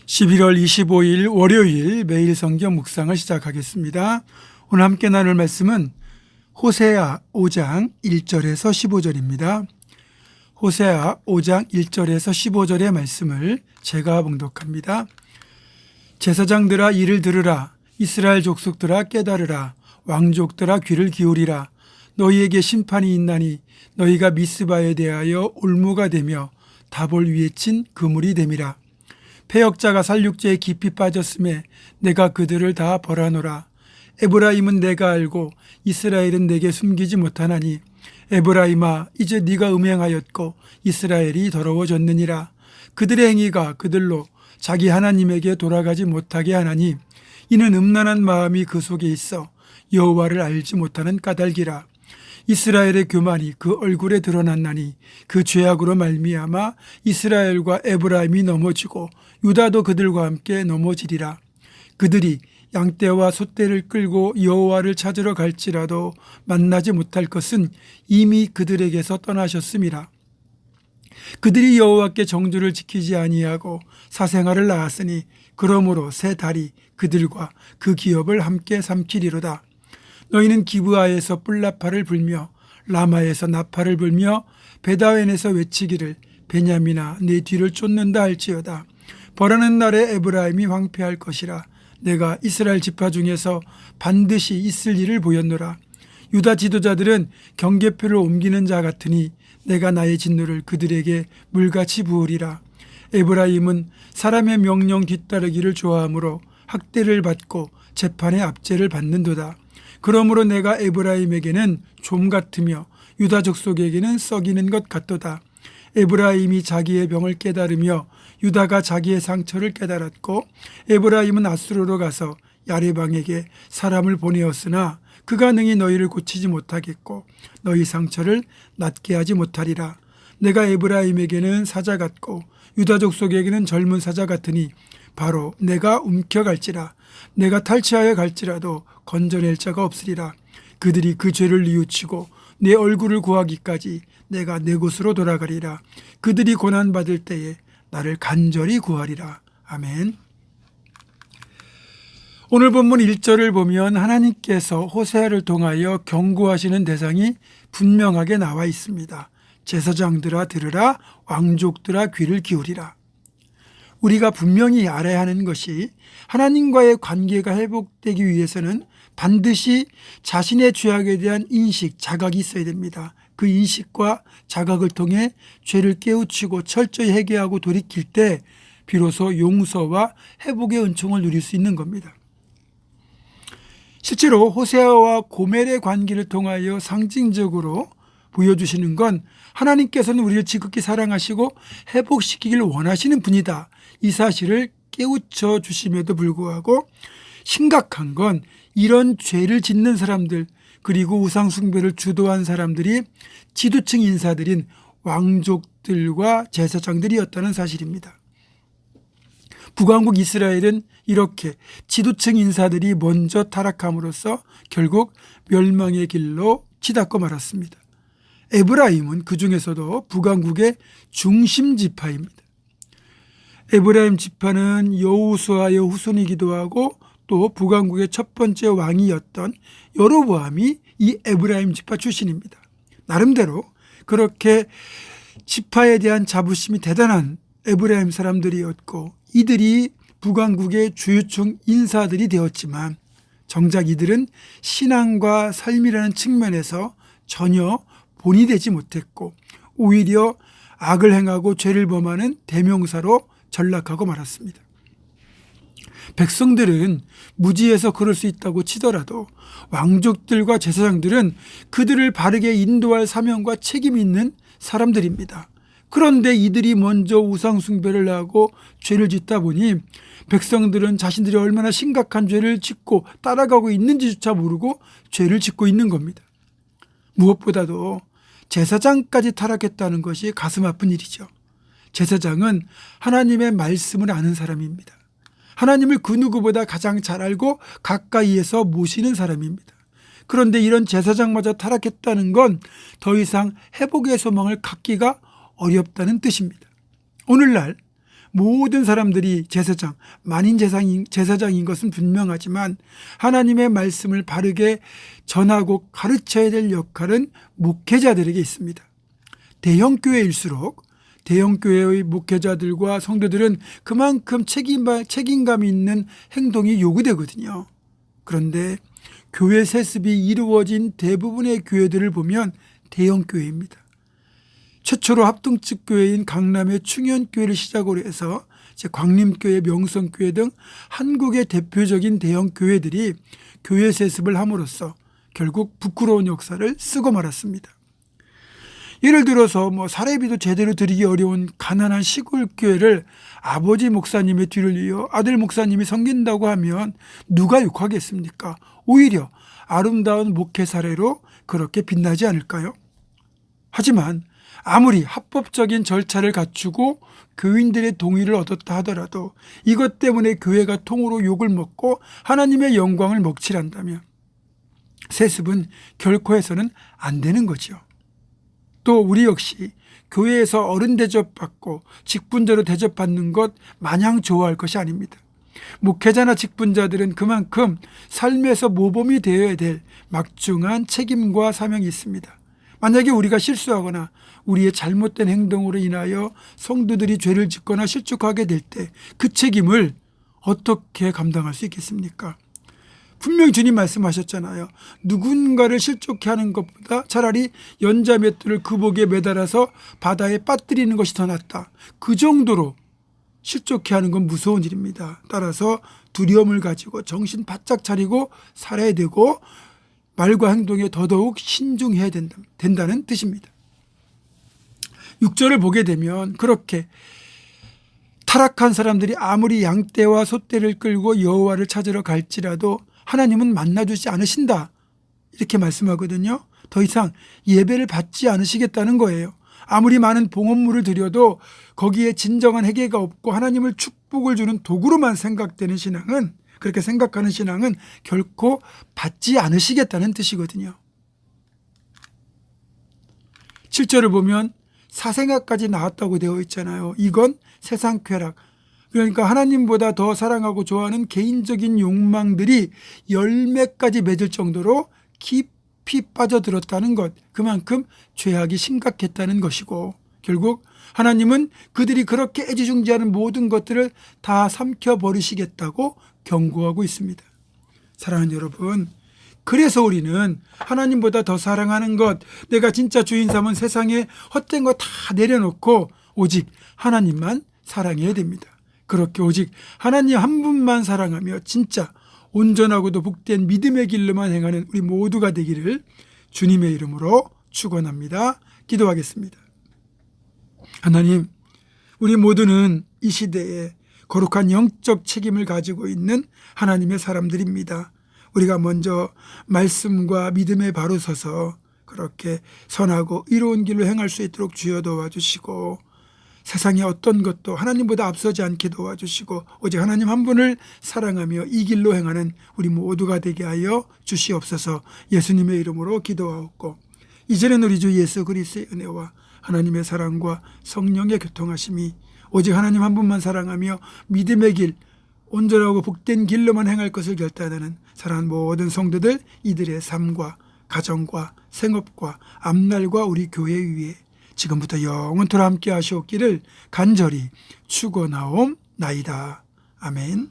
11월 25일 월요일 매일 성경 묵상을 시작하겠습니다. 오늘 함께 나눌 말씀은 호세아 5장 1절에서 15절입니다. 호세아 5장 1절에서 15절의 말씀을 제가 봉독합니다. 제사장들아 이를 들으라. 이스라엘 족속들아 깨달으라. 왕족들아 귀를 기울이라. 너희에게 심판이 있나니 너희가 미스바에 대하여 올무가 되며 다볼 위에 친 그물이 됨이라. 패역자가 살육죄에 깊이 빠졌음에 내가 그들을 다 벌하노라. 에브라임은 내가 알고 이스라엘은 내게 숨기지 못하나니 에브라임아 이제 네가 음행하였고 이스라엘이 더러워졌느니라. 그들의 행위가 그들로 자기 하나님에게 돌아가지 못하게 하나니 이는 음란한 마음이 그 속에 있어 여호와를 알지 못하는 까닭이라. 이스라엘의 교만이 그 얼굴에 드러났나니 그 죄악으로 말미암아 이스라엘과 에브라임이 넘어지고 유다도 그들과 함께 넘어지리라. 그들이 양떼와 소떼를 끌고 여호와를 찾으러 갈지라도 만나지 못할 것은 이미 그들에게서 떠나셨음이라. 그들이 여호와께 정주를 지키지 아니하고 사생활을 낳았으니 그러므로 새 달이 그들과 그 기업을 함께 삼키리로다. 너희는 기브아에서 뿔나팔을 불며 라마에서 나팔을 불며 베다웬에서 외치기를 베냐민아 내 뒤를 쫓는다 할지어다. 벌하는 날에 에브라임이 황폐할 것이라. 내가 이스라엘 지파 중에서 반드시 있을 일을 보였노라. 유다 지도자들은 경계표를 옮기는 자 같으니 내가 나의 진노를 그들에게 물같이 부으리라. 에브라임은 사람의 명령 뒤따르기를 좋아하므로 학대를 받고 재판의 압제를 받는도다. 그러므로 내가 에브라임에게는 좀 같으며 유다 족속에게는 썩이는 것 같도다. 에브라임이 자기의 병을 깨달으며 유다가 자기의 상처를 깨달았고 에브라임은 아수르로 가서 야레방에게 사람을 보내었으나 그가 능히 너희를 고치지 못하겠고 너희 상처를 낫게 하지 못하리라. 내가 에브라임에게는 사자 같고 유다 족속에게는 젊은 사자 같으니 바로 내가 움켜갈지라. 내가 탈취하여 갈지라도 건져낼 자가 없으리라. 그들이 그 죄를 뉘우치고 내 얼굴을 구하기까지 내가 내 곳으로 돌아가리라. 그들이 고난받을 때에 나를 간절히 구하리라. 아멘. 오늘 본문 1절을 보면 하나님께서 호세아를 통하여 경고하시는 대상이 분명하게 나와 있습니다. 제사장들아 들으라. 왕족들아 귀를 기울이라. 우리가 분명히 알아야 하는 것이 하나님과의 관계가 회복되기 위해서는 반드시 자신의 죄악에 대한 인식, 자각이 있어야 됩니다. 그 인식과 자각을 통해 죄를 깨우치고 철저히 회개하고 돌이킬 때 비로소 용서와 회복의 은총을 누릴 수 있는 겁니다. 실제로 호세아와 고멜의 관계를 통하여 상징적으로 보여주시는 건 하나님께서는 우리를 지극히 사랑하시고 회복시키기를 원하시는 분이다. 이 사실을 깨우쳐 주심에도 불구하고 심각한 건 이런 죄를 짓는 사람들 그리고 우상숭배를 주도한 사람들이 지도층 인사들인 왕족들과 제사장들이었다는 사실입니다. 북왕국 이스라엘은 이렇게 지도층 인사들이 먼저 타락함으로써 결국 멸망의 길로 치닫고 말았습니다. 에브라임은 그 중에서도 북왕국의 중심 지파입니다. 에브라임 지파는 여호수아의 후손이기도 하고 또 북왕국의 첫 번째 왕이었던 여로보암이 이 에브라임 지파 출신입니다. 나름대로 그렇게 지파에 대한 자부심이 대단한 에브라임 사람들이었고 이들이 북왕국의 주요층 인사들이 되었지만 정작 이들은 신앙과 삶이라는 측면에서 전혀 본이 되지 못했고 오히려 악을 행하고 죄를 범하는 대명사로 전락하고 말았습니다. 백성들은 무지해서 그럴 수 있다고 치더라도 왕족들과 제사장들은 그들을 바르게 인도할 사명과 책임이 있는 사람들입니다. 그런데 이들이 먼저 우상숭배를 하고 죄를 짓다 보니 백성들은 자신들이 얼마나 심각한 죄를 짓고 따라가고 있는지조차 모르고 죄를 짓고 있는 겁니다. 무엇보다도 제사장까지 타락했다는 것이 가슴 아픈 일이죠. 제사장은 하나님의 말씀을 아는 사람입니다. 하나님을 그 누구보다 가장 잘 알고 가까이에서 모시는 사람입니다. 그런데 이런 제사장마저 타락했다는 건 더 이상 회복의 소망을 갖기가 어렵다는 뜻입니다. 오늘날 모든 사람들이 제사장, 만인 제사장인 것은 분명하지만 하나님의 말씀을 바르게 전하고 가르쳐야 될 역할은 목회자들에게 있습니다. 대형 교회일수록 대형 교회의 목회자들과 성도들은 그만큼 책임감이 있는 행동이 요구되거든요. 그런데 교회 세습이 이루어진 대부분의 교회들을 보면 대형 교회입니다. 최초로 합동측 교회인 강남의 충현교회를 시작으로 해서 광림교회, 명성교회 등 한국의 대표적인 대형 교회들이 교회 세습을 함으로써 결국 부끄러운 역사를 쓰고 말았습니다. 예를 들어서 사례비도 제대로 드리기 어려운 가난한 시골 교회를 아버지 목사님의 뒤를 이어 아들 목사님이 섬긴다고 하면 누가 욕하겠습니까? 오히려 아름다운 목회 사례로 그렇게 빛나지 않을까요? 하지만 아무리 합법적인 절차를 갖추고 교인들의 동의를 얻었다 하더라도 이것 때문에 교회가 통으로 욕을 먹고 하나님의 영광을 먹칠한다면 세습은 결코 해서는 안 되는 거죠. 또 우리 역시 교회에서 어른 대접받고 직분자로 대접받는 것 마냥 좋아할 것이 아닙니다. 목회자나 직분자들은 그만큼 삶에서 모범이 되어야 될 막중한 책임과 사명이 있습니다. 만약에 우리가 실수하거나 우리의 잘못된 행동으로 인하여 성도들이 죄를 짓거나 실족하게 될 때 그 책임을 어떻게 감당할 수 있겠습니까? 분명히 주님 말씀하셨잖아요. 누군가를 실족케 하는 것보다 차라리 연자맷돌을 그 목에 매달아서 바다에 빠뜨리는 것이 더 낫다. 그 정도로 실족케 하는 건 무서운 일입니다. 따라서 두려움을 가지고 정신 바짝 차리고 살아야 되고 말과 행동에 더더욱 신중해야 된다는 뜻입니다. 6절을 보게 되면 그렇게 타락한 사람들이 아무리 양떼와 소떼를 끌고 여호와를 찾으러 갈지라도 하나님은 만나주지 않으신다 이렇게 말씀하거든요. 더 이상 예배를 받지 않으시겠다는 거예요. 아무리 많은 봉헌물을 드려도 거기에 진정한 회개가 없고 하나님을 축복을 주는 도구로만 생각되는 신앙은, 그렇게 생각하는 신앙은 결코 받지 않으시겠다는 뜻이거든요. 7절을 보면 사생아까지 나왔다고 되어 있잖아요. 이건 세상 쾌락, 그러니까 하나님보다 더 사랑하고 좋아하는 개인적인 욕망들이 열매까지 맺을 정도로 깊이 빠져들었다는 것, 그만큼 죄악이 심각했다는 것이고 결국 하나님은 그들이 그렇게 애지중지하는 모든 것들을 다 삼켜버리시겠다고 경고하고 있습니다. 사랑하는 여러분, 그래서 우리는 하나님보다 더 사랑하는 것, 내가 진짜 주인 삼은 세상에 헛된 거 다 내려놓고 오직 하나님만 사랑해야 됩니다. 그렇게 오직 하나님 한 분만 사랑하며 진짜 온전하고도 복된 믿음의 길로만 행하는 우리 모두가 되기를 주님의 이름으로 축원합니다. 기도하겠습니다. 하나님, 우리 모두는 이 시대에 거룩한 영적 책임을 가지고 있는 하나님의 사람들입니다. 우리가 먼저 말씀과 믿음에 바로 서서 그렇게 선하고 의로운 길로 행할 수 있도록 주여 도와주시고, 세상의 어떤 것도 하나님보다 앞서지 않게 도와주시고 오직 하나님 한 분을 사랑하며 이 길로 행하는 우리 모두가 되게 하여 주시옵소서. 예수님의 이름으로 기도하옵고, 이제는 우리 주 예수 그리스도의 은혜와 하나님의 사랑과 성령의 교통하심이 오직 하나님 한 분만 사랑하며 믿음의 길, 온전하고 복된 길로만 행할 것을 결단하는 사랑하는 모든 성도들, 이들의 삶과 가정과 생업과 앞날과 우리 교회 위에 지금부터 영원토록 함께 하시옵기를 간절히 축원하옵나이다. 아멘.